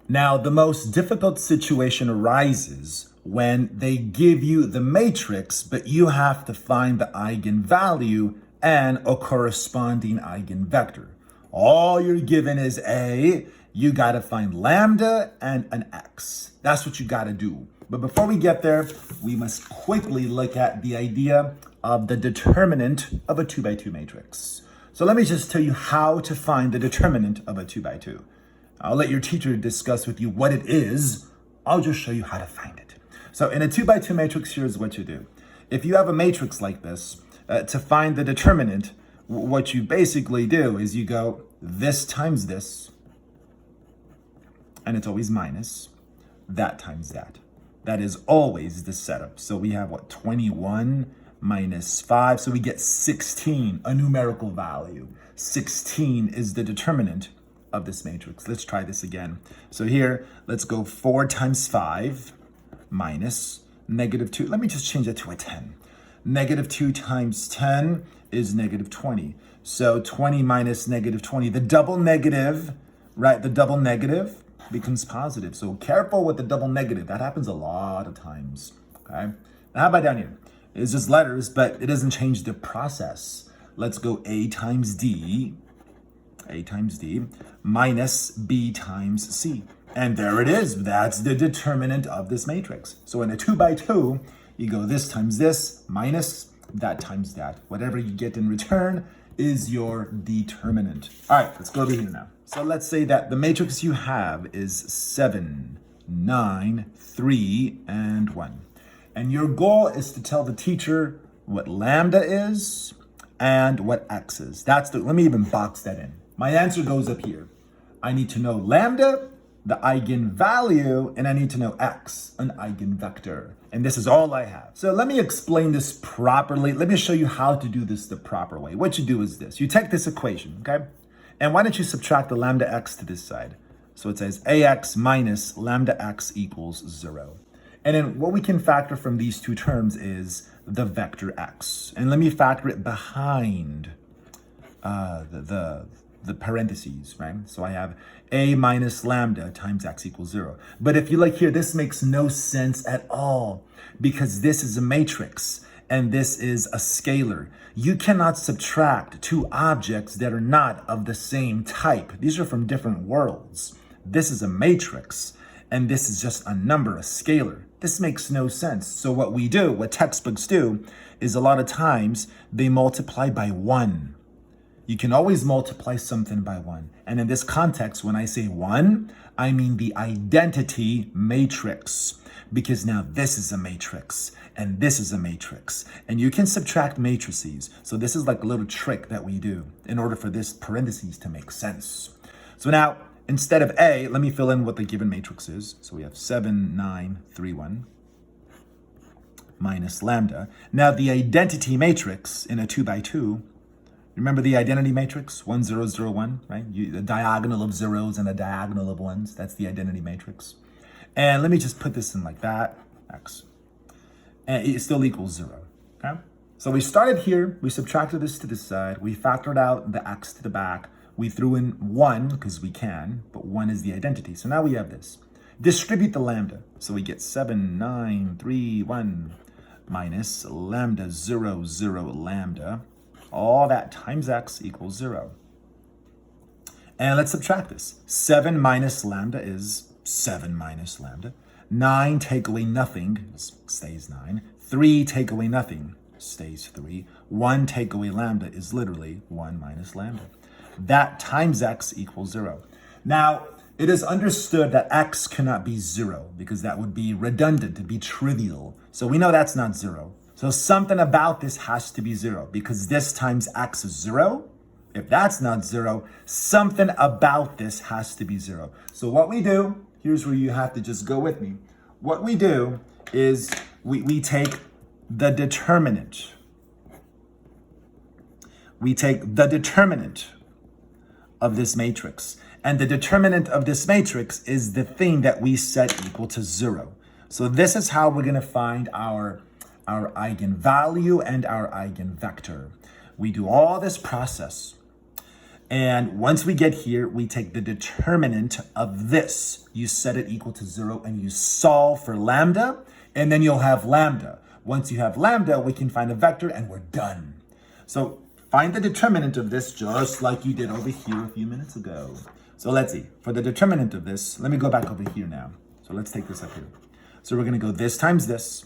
Now, the most difficult situation arises when they give you the matrix, but you have to find the eigenvalue and a corresponding eigenvector. All you're given is A, you gotta find lambda and an x. That's what you gotta do. But before we get there, we must quickly look at the idea of the determinant of a 2 by 2 matrix. So let me just tell you how to find the determinant of a 2 by 2. I'll let your teacher discuss with you what it is. I'll just show you how to find it. So in a 2 by 2 matrix, here's what you do. If you have a matrix like this, to find the determinant, what you basically do is you go this times this, and it's always minus, that times that. That is always the setup. So we have what, 21 minus 5, so we get 16, a numerical value. 16 is the determinant of this matrix. Let's try this again. So here, let's go 4 times 5 minus negative 2. Let me just change that to a 10. Negative 2 times 10 is negative 20. So 20 minus negative 20, the double negative, right? The double negative becomes positive. So careful with the double negative. That happens a lot of times, okay? Now how about down here? It's just letters, but it doesn't change the process. Let's go A times D minus B times C. And there it is. That's the determinant of this matrix. So in a 2 by 2, you go this times this minus that times that. Whatever you get in return is your determinant. All right, let's go over here now. So let's say that the matrix you have is 7, 9, 3, and 1. And your goal is to tell the teacher what lambda is and what x is. Let me even box that in. My answer goes up here. I need to know lambda, the eigenvalue, and I need to know x, an eigenvector. And this is all I have. So let me explain this properly. Let me show you how to do this the proper way. What you do is this. You take this equation, okay? And why don't you subtract the lambda x to this side? So it says ax minus lambda x equals 0. And then what we can factor from these two terms is the vector x. And let me factor it behind the parentheses, right? So I have a minus lambda times x equals 0. But if you look here, this makes no sense at all because this is a matrix and this is a scalar. You cannot subtract two objects that are not of the same type. These are from different worlds. This is a matrix and this is just a number, a scalar. This makes no sense. So what we do, what textbooks do, is a lot of times they multiply by 1. You can always multiply something by 1. And in this context, when I say 1, I mean the identity matrix. Because now this is a matrix, and this is a matrix. And you can subtract matrices. So this is like a little trick that we do in order for this parentheses to make sense. So now, instead of A, let me fill in what the given matrix is. So we have 7, 9, 3, 1 minus lambda. Now the identity matrix in a 2 by 2, remember the identity matrix, 1, 0, 0, 1, right? The diagonal of zeros and a diagonal of ones, that's the identity matrix. And let me just put this in like that, x. And it still equals 0, okay? So we started here, we subtracted this to this side, we factored out the x to the back, we threw in 1, because we can, but 1 is the identity. So now we have this. Distribute the lambda. So we get 7, 9, 3, 1, minus lambda, 0, 0, lambda. All that times x equals 0. And let's subtract this. 7 minus lambda is 7 minus lambda. 9 take away nothing, stays 9. 3 take away nothing, stays 3. 1 take away lambda is literally 1 minus lambda. That times x equals 0. Now, it is understood that x cannot be 0 because that would be redundant, it'd be trivial. So we know that's not 0. So something about this has to be 0 because this times x is 0. If that's not 0, something about this has to be 0. So what we do, here's where you have to just go with me. What we do is we take the determinant. We take the determinant of this matrix. And the determinant of this matrix is the thing that we set equal to 0. So this is how we're going to find our eigenvalue and our eigenvector. We do all this process. And once we get here, we take the determinant of this. You set it equal to 0 and you solve for lambda, and then you'll have lambda. Once you have lambda, we can find a vector and we're done. So find the determinant of this just like you did over here a few minutes ago. So let's see. For the determinant of this, let me go back over here now. So let's take this up here. So we're going to go this times this,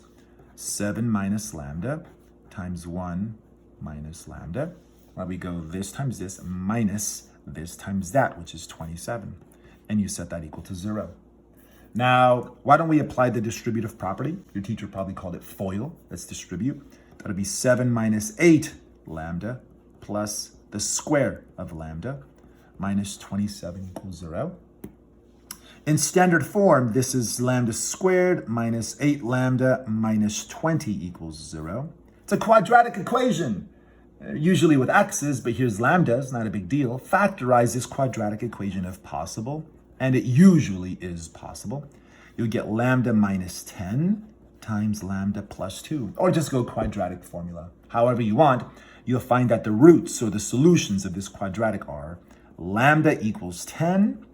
7 minus lambda times 1 minus lambda. Well, we go this times this minus this times that, which is 27. And you set that equal to 0. Now, why don't we apply the distributive property? Your teacher probably called it FOIL. Let's distribute. That'll be 7 minus 8 lambda plus the square of lambda minus 27 equals 0. In standard form, this is lambda squared minus 8 lambda minus 20 equals 0. It's a quadratic equation. Usually with x's, but here's lambda, it's not a big deal. Factorize this quadratic equation if possible, and it usually is possible. You'll get lambda minus 10 times lambda plus 2, or just go quadratic formula. However you want, you'll find that the roots or the solutions of this quadratic are lambda equals 10,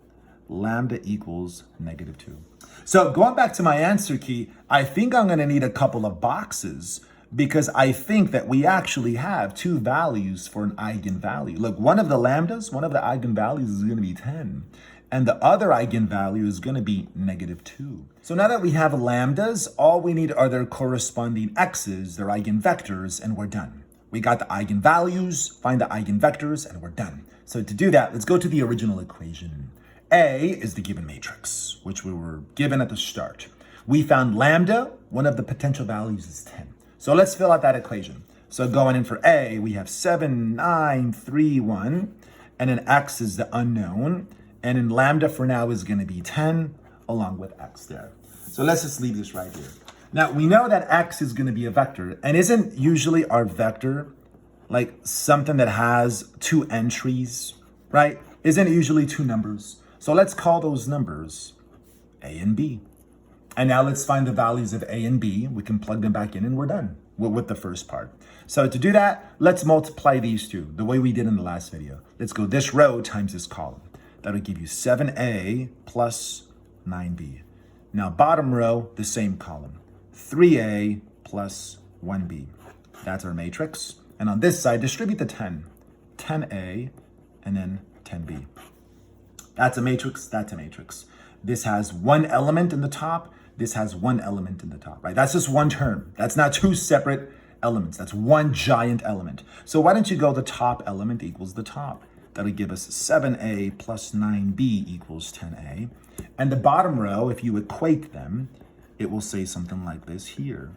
lambda equals negative 2. So going back to my answer key, I think I'm going to need a couple of boxes because I think that we actually have two values for an eigenvalue. Look, one of the lambdas, one of the eigenvalues is going to be 10. And the other eigenvalue is going to be negative 2. So now that we have lambdas, all we need are their corresponding x's, their eigenvectors, and we're done. We got the eigenvalues, find the eigenvectors, and we're done. So to do that, let's go to the original equation. A is the given matrix, which we were given at the start. We found lambda, one of the potential values is 10. So let's fill out that equation. So going in for A, we have 7, 9, 3, 1, and then x is the unknown. And in lambda for now is going to be 10 along with x there. So let's just leave this right here. Now we know that x is going to be a vector, and isn't usually our vector like something that has two entries, right? Isn't it usually two numbers? So let's call those numbers A and B. And now let's find the values of A and B. We can plug them back in and we're done with the first part. So to do that, let's multiply these two the way we did in the last video. Let's go this row times this column. That'll give you 7A plus 9B. Now bottom row, the same column. 3A plus 1B. That's our matrix. And on this side, distribute the 10. 10A and then 10B. That's a matrix, that's a matrix. This has one element in the top. This has one element in the top, right? That's just one term. That's not two separate elements. That's one giant element. So why don't you go the top element equals the top? That'll give us 7A plus 9B equals 10A. And the bottom row, if you equate them, it will say something like this here.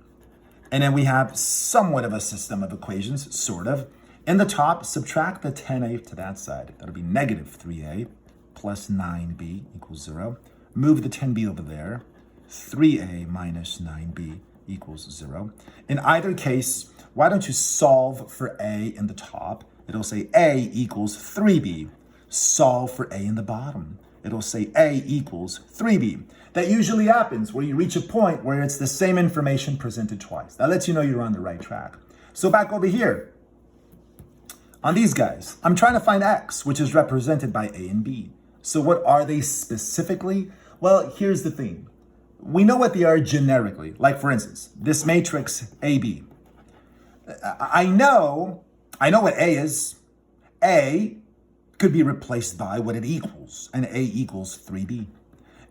And then we have somewhat of a system of equations, sort of. In the top, subtract the 10A to that side. That'll be negative 3A plus 9B equals 0. Move the 10B over there. 3A minus 9B equals 0. In either case, why don't you solve for A in the top? It'll say A equals 3B. Solve for A in the bottom. It'll say A equals 3B. That usually happens where you reach a point where it's the same information presented twice. That lets you know you're on the right track. So back over here, on these guys, I'm trying to find X, which is represented by A and B. So what are they specifically? Well, here's the thing. We know what they are generically. Like for instance, this matrix AB. I know what A is. A could be replaced by what it equals, and A equals 3B.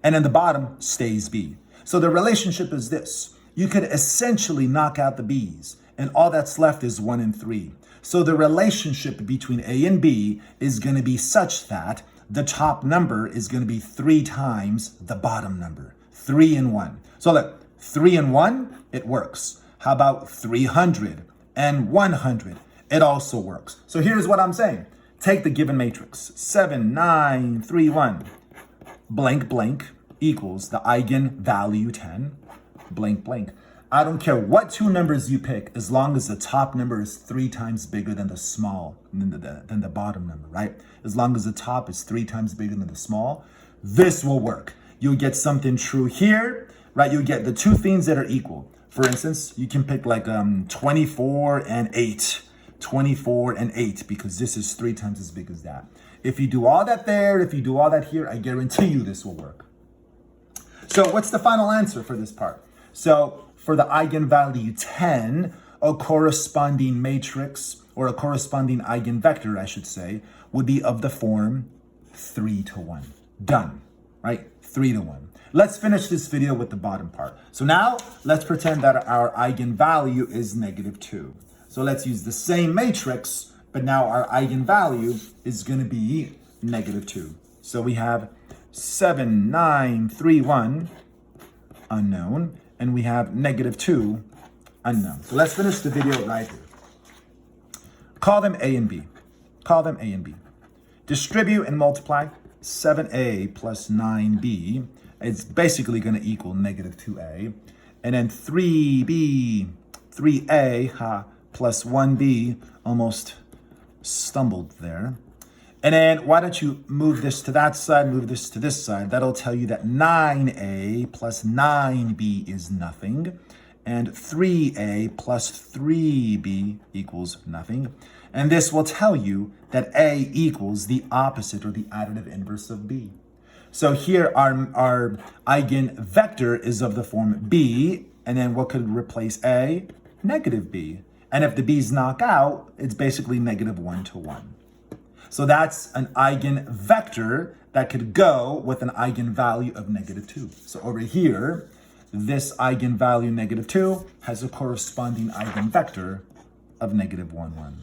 And then the bottom stays B. So the relationship is this. You could essentially knock out the B's, and all that's left is 1 and 3. So the relationship between A and B is going to be such that the top number is going to be 3 times the bottom number. 3 and 1. So look, 3 and 1, it works. How about 300 and 100? It also works. So here's what I'm saying. Take the given matrix. 7, 9, 3, 1. Blank, blank equals the eigenvalue 10. Blank, blank. I don't care what two numbers you pick, as long as the top number is 3 times bigger than the bottom number, right? As long as the top is 3 times bigger than the small, this will work. You'll get something true here, right? You'll get the two things that are equal. For instance, you can pick like 24 and 8. 24 and 8, because this is 3 times as big as that. If you do all that there, if you do all that here, I guarantee you this will work. So what's the final answer for this part? So for the eigenvalue 10, a corresponding matrix, or a corresponding eigenvector, I should say, would be of the form 3 to 1. Done, right? 3 to 1. Let's finish this video with the bottom part. So now let's pretend that our eigenvalue is -2. So let's use the same matrix, but now our eigenvalue is going to be -2. So we have 7, 9, 3, 1 unknown, and we have -2 unknown. So let's finish the video right here. Call them A and B. Call them A and B. Distribute and multiply 7a plus 9b. It's basically going to equal -2a. And then 3a plus 1b, almost stumbled there. And then why don't you move this to that side, move this to this side. That'll tell you that 9a plus 9b is nothing. And 3a plus 3b equals nothing. And this will tell you that a equals the opposite or the additive inverse of b. So here our eigenvector is of the form b, and then what could replace a? -b. And if the b's knock out, it's basically -1 to 1. So that's an eigenvector that could go with an eigenvalue of -2. So over here, this eigenvalue -2 has a corresponding eigenvector of -1, 1.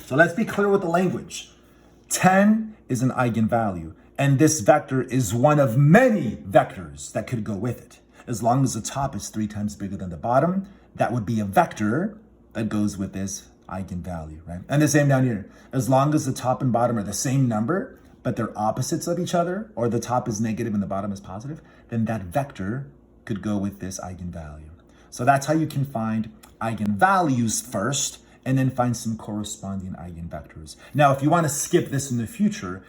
So let's be clear with the language. 10 is an eigenvalue, and this vector is one of many vectors that could go with it. As long as the top is 3 times bigger than the bottom, that would be a vector that goes with this eigenvalue, right? And the same down here. As long as the top and bottom are the same number, but they're opposites of each other, or the top is negative and the bottom is positive, then that vector could go with this eigenvalue. So that's how you can find eigenvalues first, and then find some corresponding eigenvectors. Now, if you want to skip this in the future,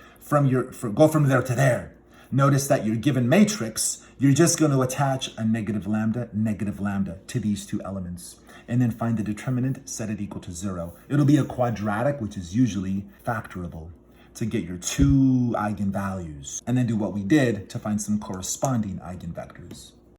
go from there to there. Notice that your given matrix, you're just going to attach a negative lambda to these two elements, and then find the determinant, set it equal to 0. It'll be a quadratic, which is usually factorable, to get your two eigenvalues, and then do what we did to find some corresponding eigenvectors.